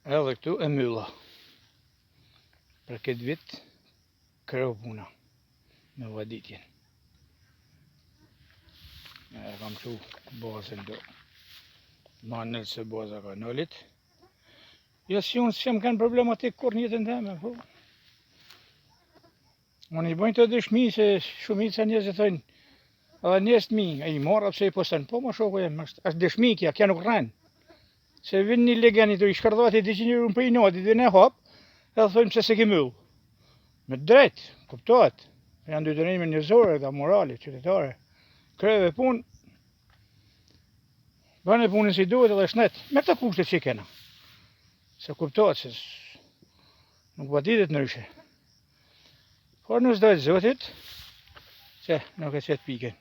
Edhe këtu e mylla. Për këtë vit kreu puna me vaditjen. E kam qu bazën do. Ma nëllë se baza ka nëllit. Jo si unë s'jem kanë problematik kur njëtën teme, po. Unë i bojnë të dëshmi se shumica njerëzit thojnë, edhe njerëz mi, e i marrë pse i posën, po ma shoku jem, është dëshmi kja nuk rrenë. Se vin një legenit i shkardhati 200 euro për i natit, dhe ne hap, edhe thojnë pse se ke myll. Me drejt, kuptohet. Janë detyrime njerëzore dhe morale, qytetare. Kreve punë, bëne punën si duhet edhe shnet, me këta kushtet që kena. Se kuptohet se nuk vaditet ndryshe. Por nësë dojtë zotit, se nuk e qëtë piken.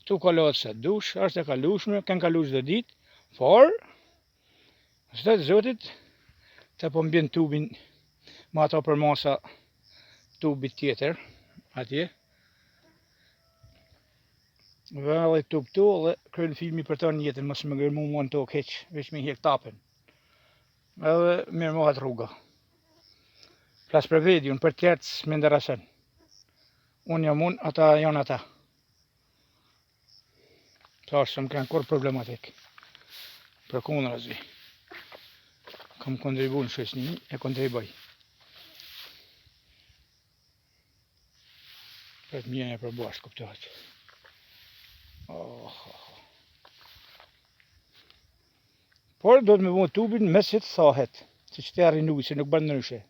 Tu kalohet se dush, është e kalushme, kanë kalush dhe dit, por, nësë dojtë zotit, të po mbjen tubin, ma ato për masa tubit tjetër, atje. Dhe tub tu, dhe kryen filmi për ta njetën, mos më gërmu mua në tokë heq, veç me hjek tapen. Edhe mirë mohat rruga. Flas për vedi, unë për tjertës me ndarasen. Unë jam unë, ata janë ata. Ta është se më kanë kur problematik. Për kundra zi. Kam kontribu në shesni, e kontriboj. Për të mjene për bashkë, kuptohet. Por do të me vënë tubin mesit thahet, si që të arri nuj, se nuk bën ndryshe.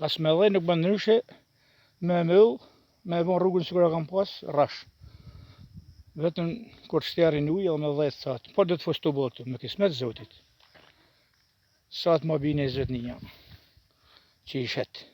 As me dhe nuk bën ndryshe, me myll, me vënë rrugën si kura kam pas, rash. Vetëm kur të arri nuj, edhe me dhe të thatë. Por do të fos të botë, me kismet zotit. Sa të ma bine zotnia, që i shetë.